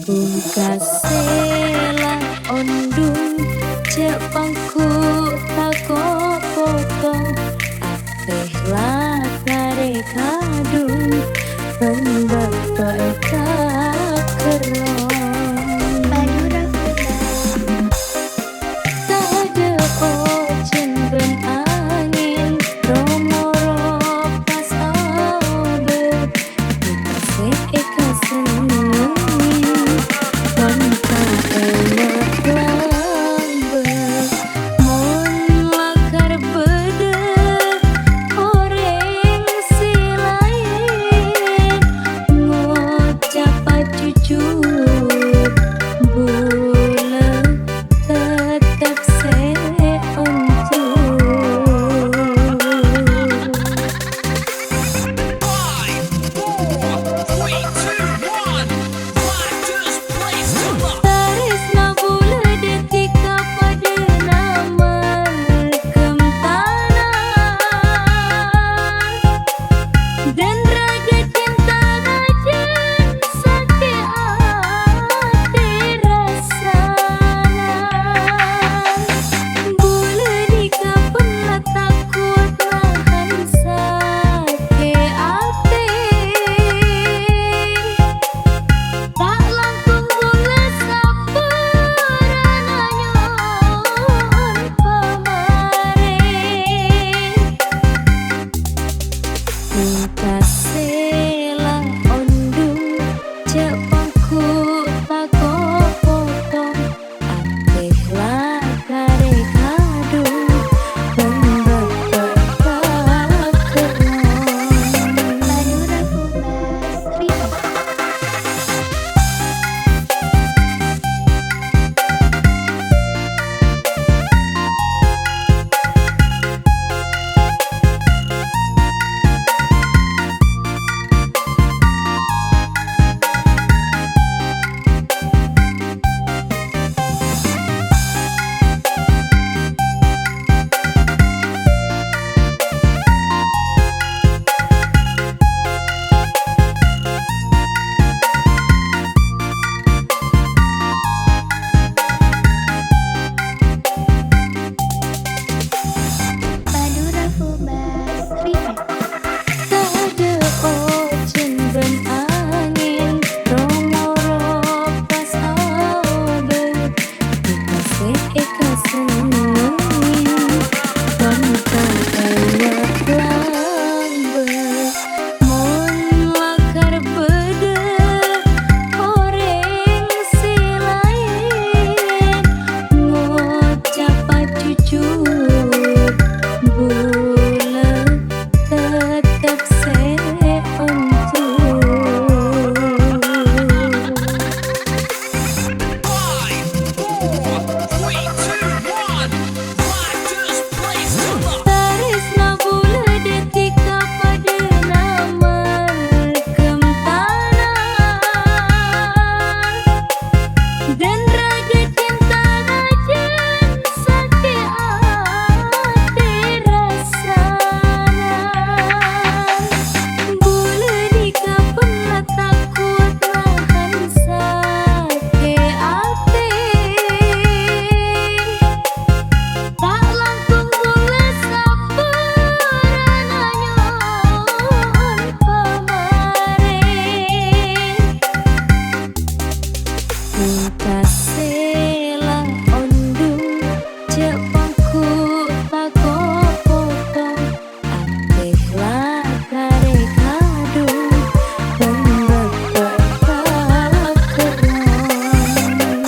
Pungkasela ondung cek pangku tako potong ateh lah kare kadung pendapat tak kerong Madura tak ada ojen ben angin romoro pas abe dikasih eka senengin tanpa enak lambe mon lakar bede oreng si lain ngucap jujur bulan tetap seuntung. 5, 4, 3, 2, 1. Live just plays to love. Tarisna bula detika pada nama kemtana dan raja cinta raja sakit hati rasana bula dikapun lah takut nahan sakit hati tak langkung bula sabaran anyon pamaring pungkasela ondung cek pangku tako potong ateh lah kare kadung pendapat tak kerong Madura Fumas Rima Madura Fumas Rima tak ada ojen ben angin romoro pas abe dikasih eka senengin tanpa enak lambe mon lakar bede oreng si lain ngucap jujur bulan tetap seuntung. 5, 4, 3, 2, 1. Live just plays to love. Tarisna bula detika pada nama kemtana dan raja cinta raja sakit hati rasana bula dikapun lah takut nahan sakit hati tak langkung bula sabaran anyon pamaring pungkasela ondung cek pangku tako potong ateh lah kare kadung pendapat tak kerong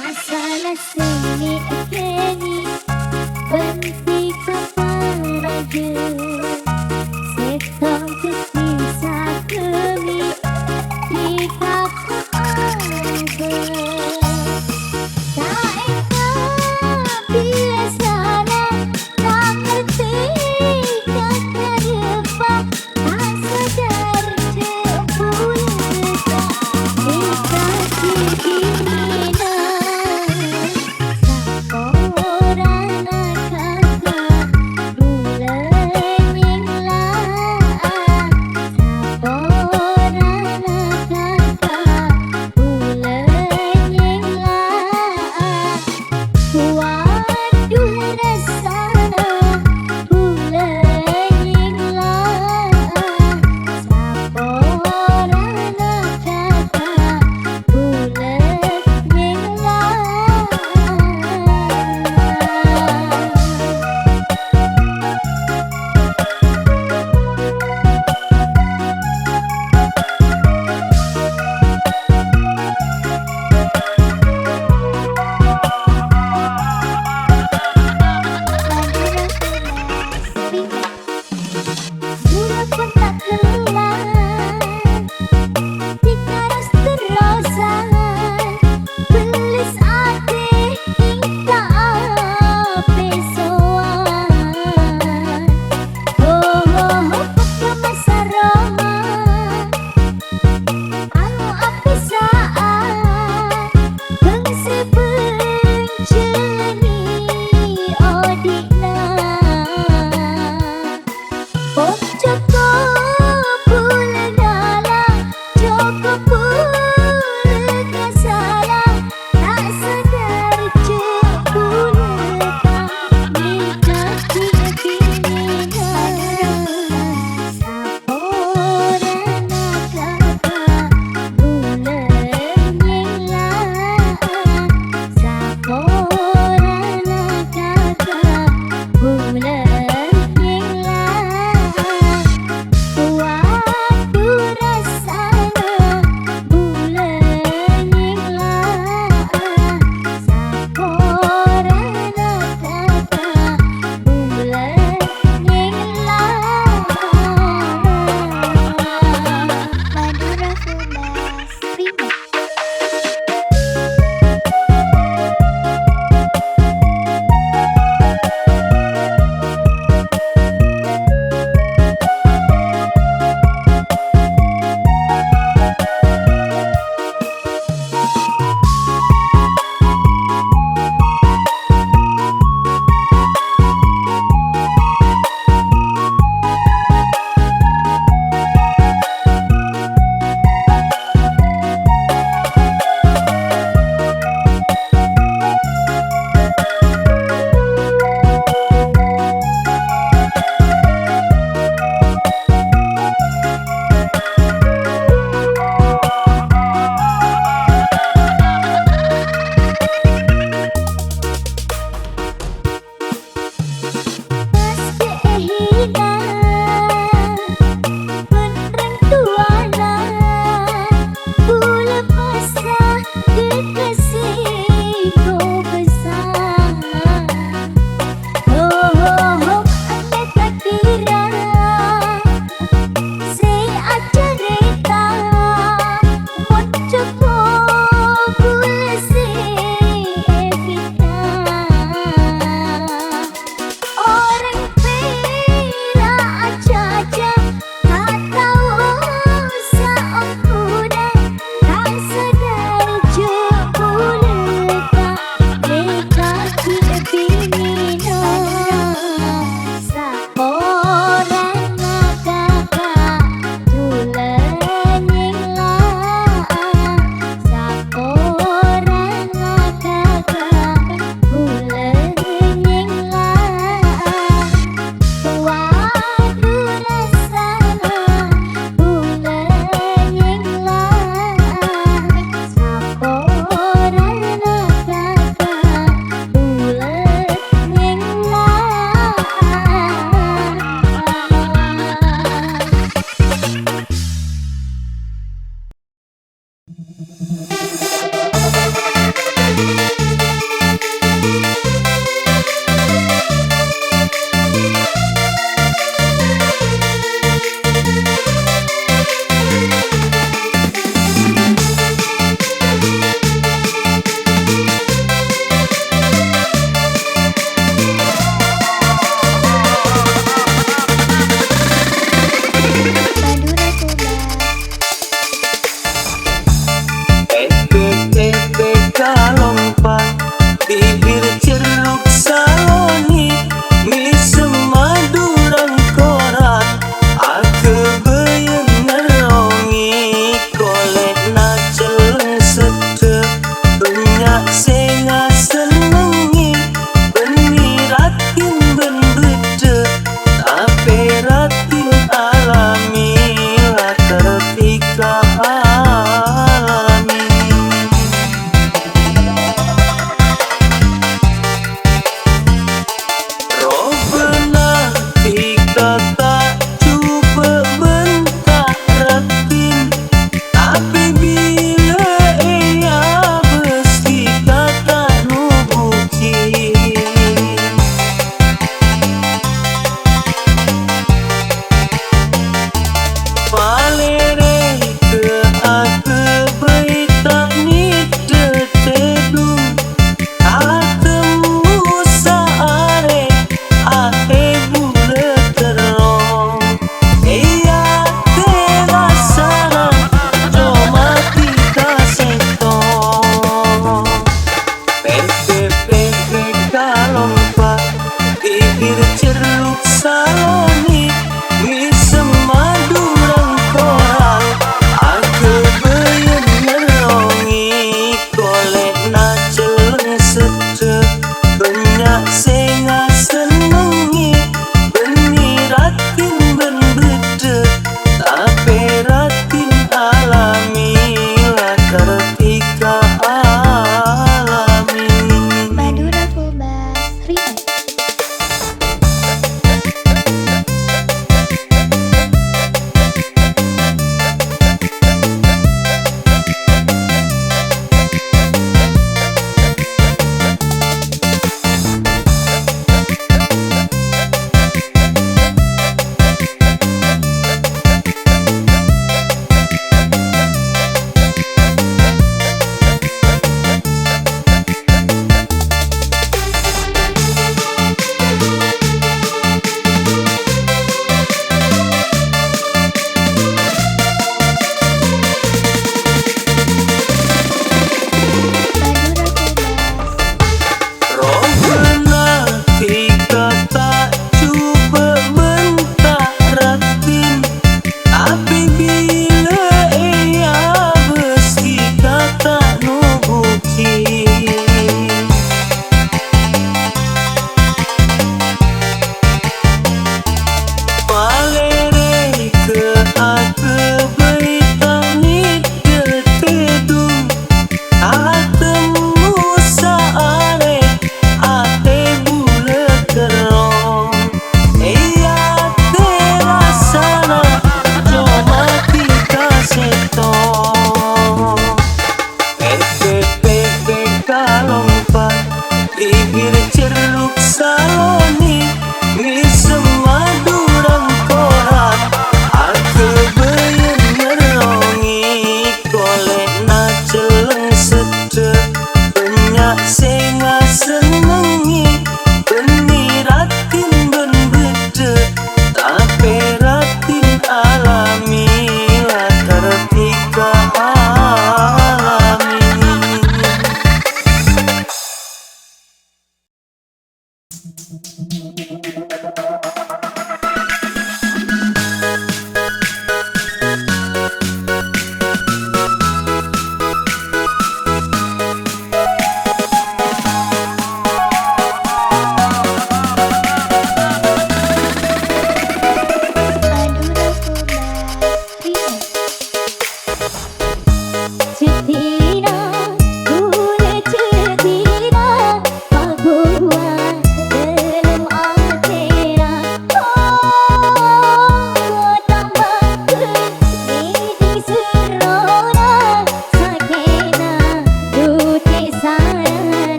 masalah seni ekeni berhenti kapan raja setau kecil pun tak kelar. Jika terus-terusan belis ate minta ape soan. Oh, pakai masa Roma anu ape saat bangsa benceni odina. Joko bulan dalam, Joko bulan kasala, tak sadar cepulekan nikah kini saporan kakak bulan nyelah, saporan kakak bulan nyelah.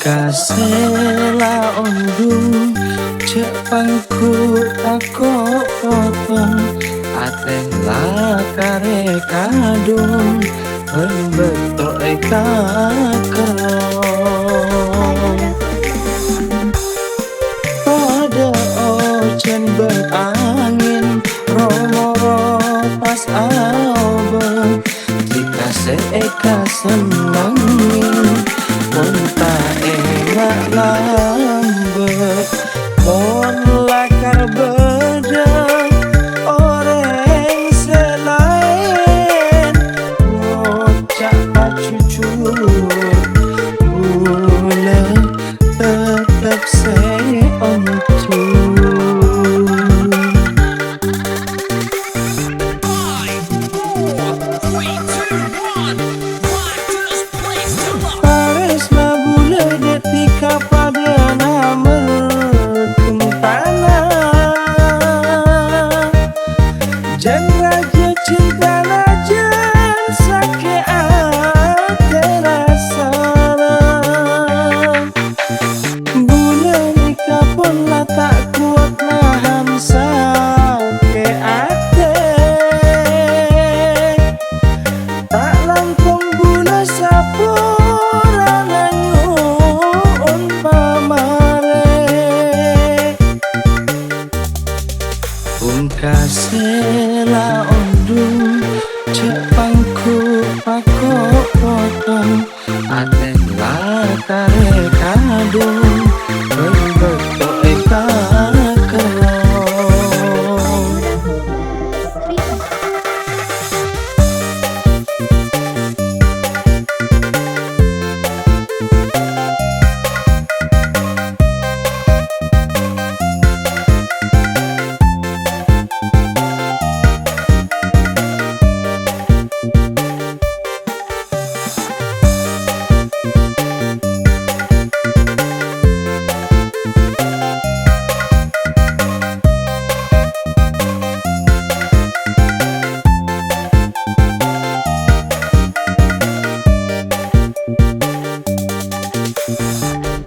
Kasela ondung cek pangku ako potong ateng la kare kadung betok eka kerong pada ojen berangin romoro pas aobeng dikasih eka senangin unta enak lambat mon lakar bedeng orang selain ngocak pacucur boleh tetap saya ontur. 5, 4, 3, 2, 1. Rock this place till the Paris mabule detika pada nama kempana Jan raja cinta najan sakit hati rasa Bule nikah pun lah tak kuat nahan sakit hati tak langkung bule sapura nanyun pamare Kasela ondung cek pangku pako potong ateng la kare kadung betok eka kerong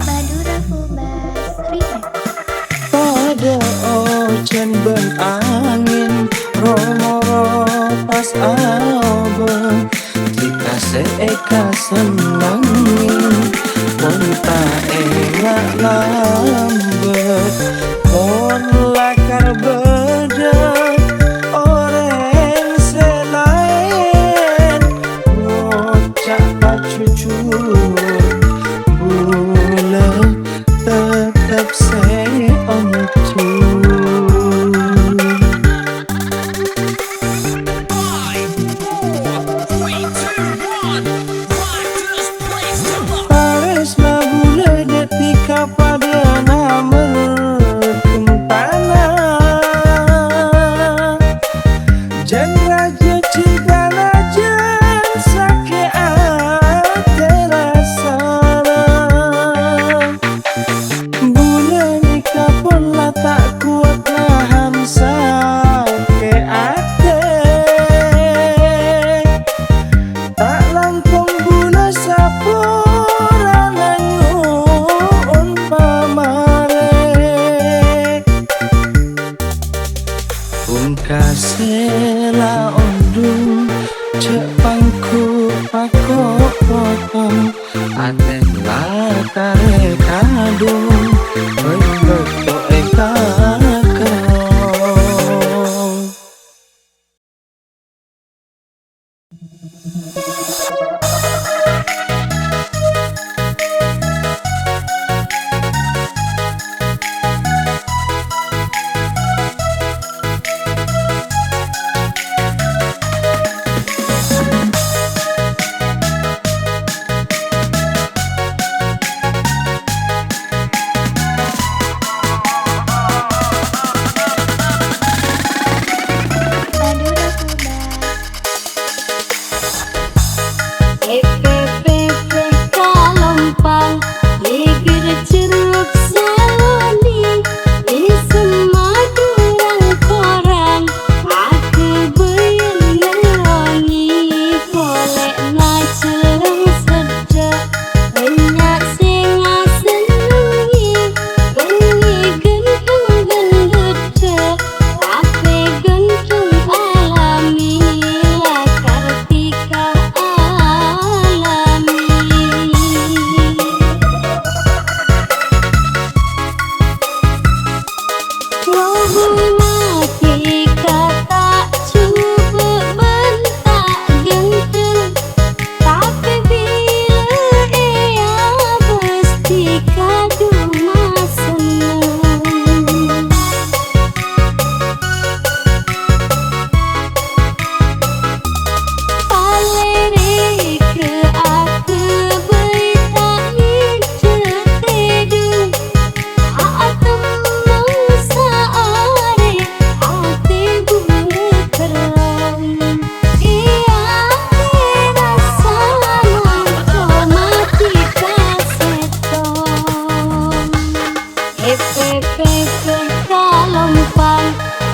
Madura Fubas Remix. pada ojen berangin romoro pas aobeng dikasih eka senangin unta enak lambat mon lakar bedeng orang selain ngocak pacucur boleh tetap saya ontur. 5, 4, 3, 2, 1. Rock this place till the Paris mabule detika pada nama kempana Jan raja cinta najan sakit hati rasa Bule nikah pun lah tak kuat nahan sakit hati tak langkung bule sapura nanyun pamare Kasela ondung cek pangku pako potong ateng la kare kadung betok eka kerong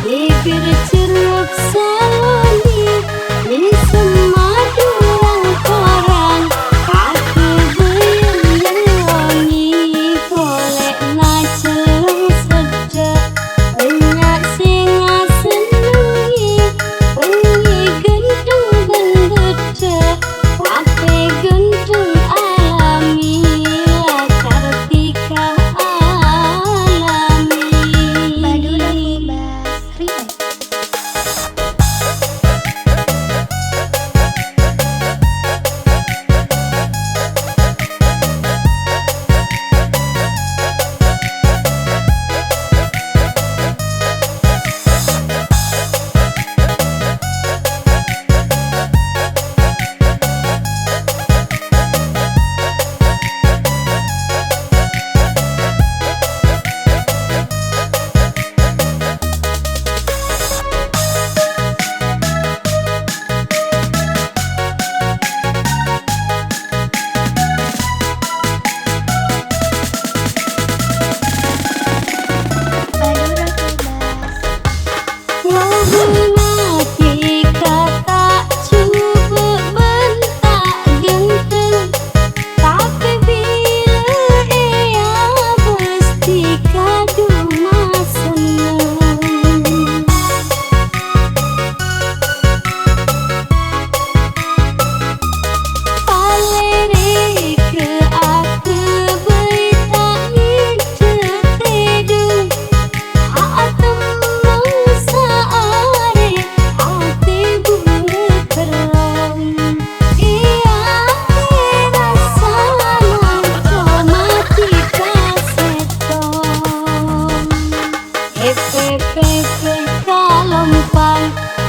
Bibir ceruk saloni di semadu orang aku beyang-yangi golek na celung sedek banyak singa senengi bengi gendeng bendedek ape gendeng alami Kartika alami Madura Fubas Remix.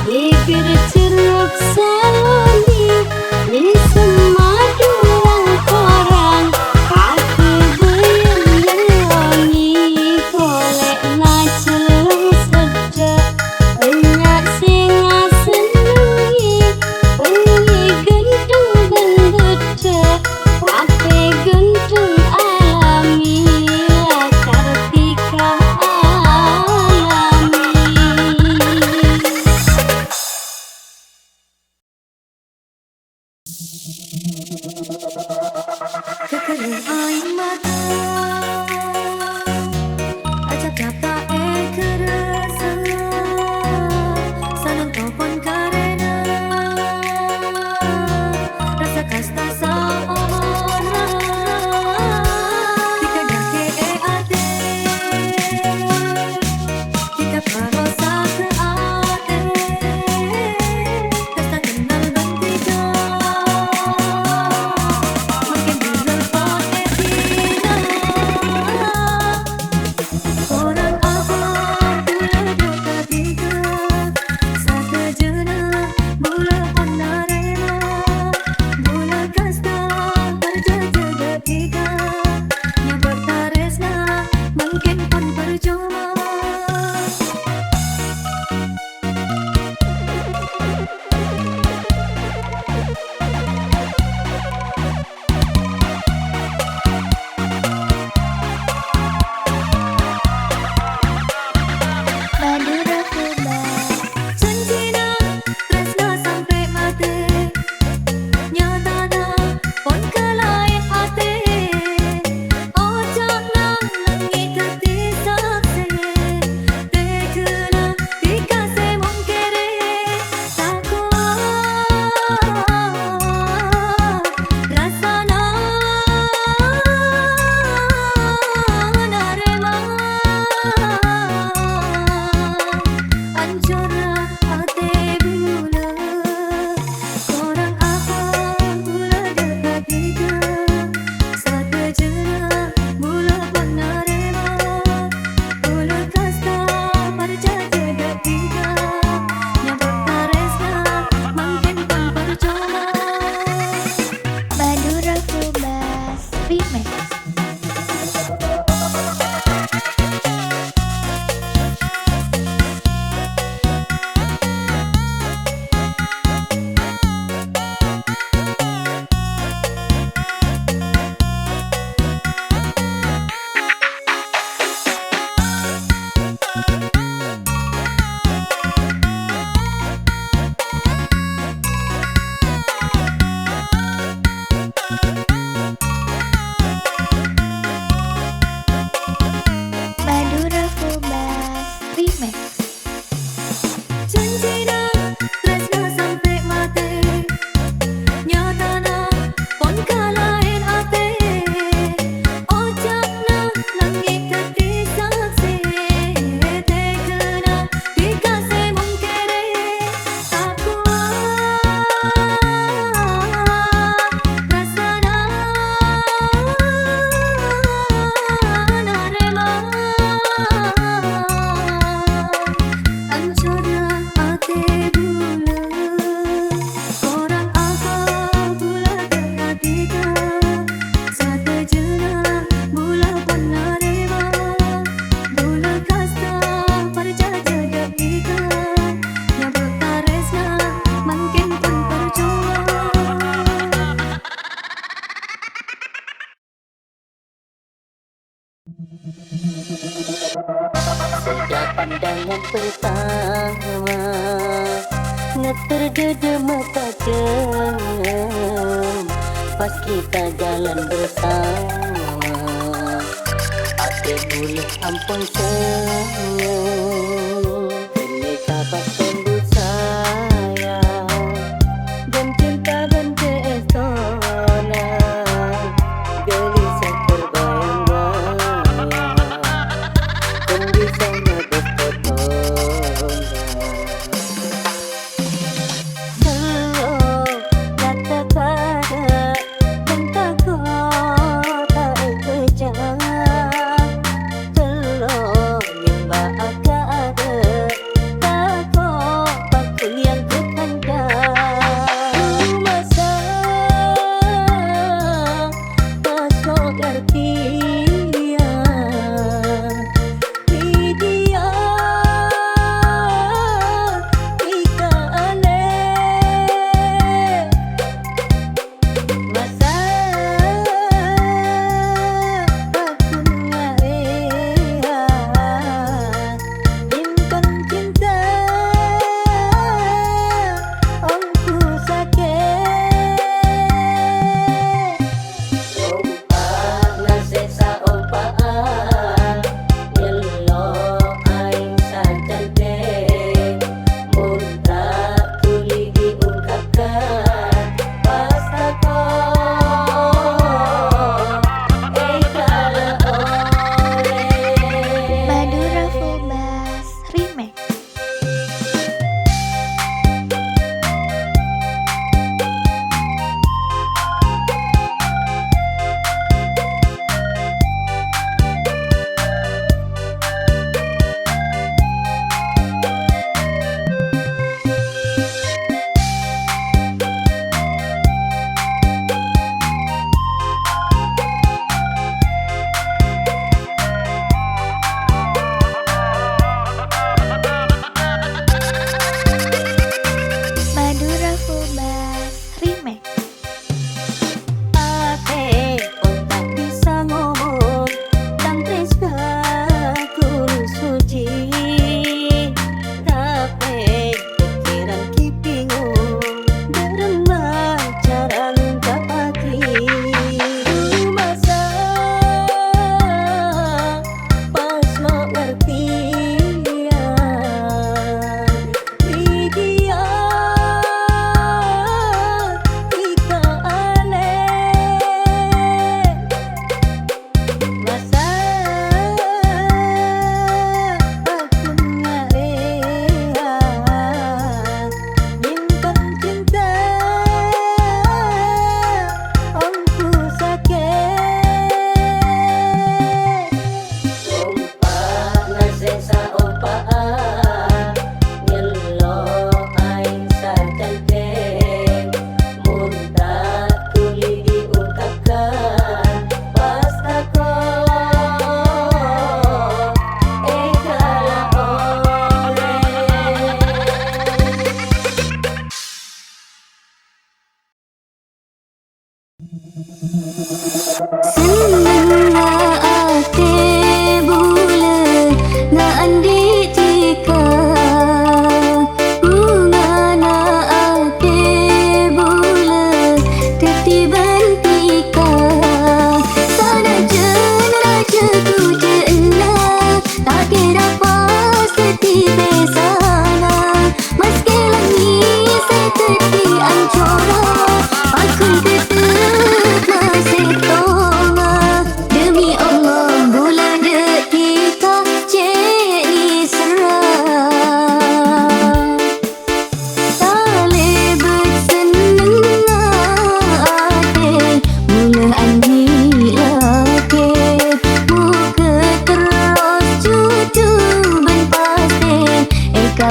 Bibir ceruk saloni di semadu orang aku beyang-yangi golek na celung sedek banyak singa senengi bengi gendeng bendedek ape gendeng alami Kartika alami Remix. Janjina tresna sampai mati, nyatana pon kalahin ate. Ojakna langit dadi saksi, tekena dikasih mungkere. Tak kuat rasana narema. Hancurnya hati dulu, orang apa pula terhatikan. Satu jenak mula pun narema, mula kasta perjaja dekikan. Yang bertaresna makin pun percuma. Sejak pandangan pertama, ngeterdede mata jengam. Pas kita jalan bersama, hati boleh ampun senyum. Ini kabar tembus sayang, dan cinta dan pesona. Gelisah terbayang-bayang, kondisinya berpotong. Selalu nyata pada dan takut tak kejar. Selalu nimba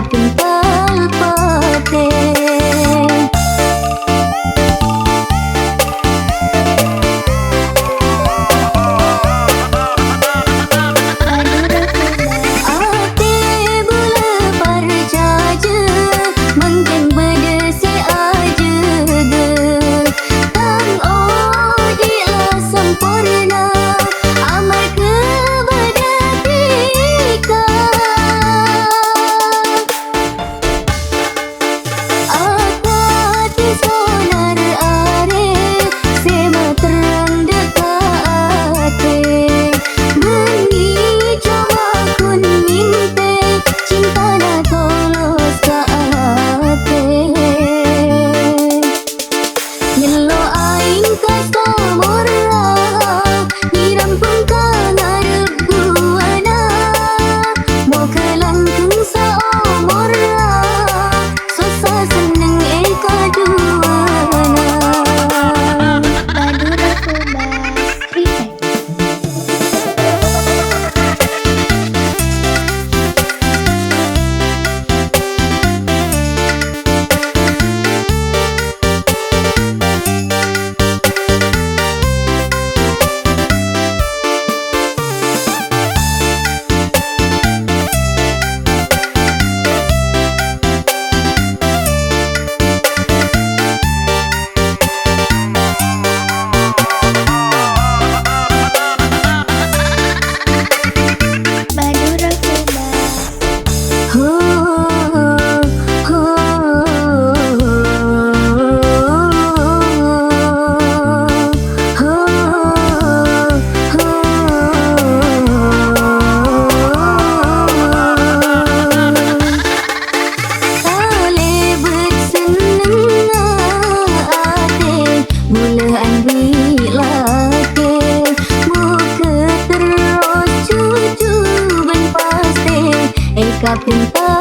pintal pate pintar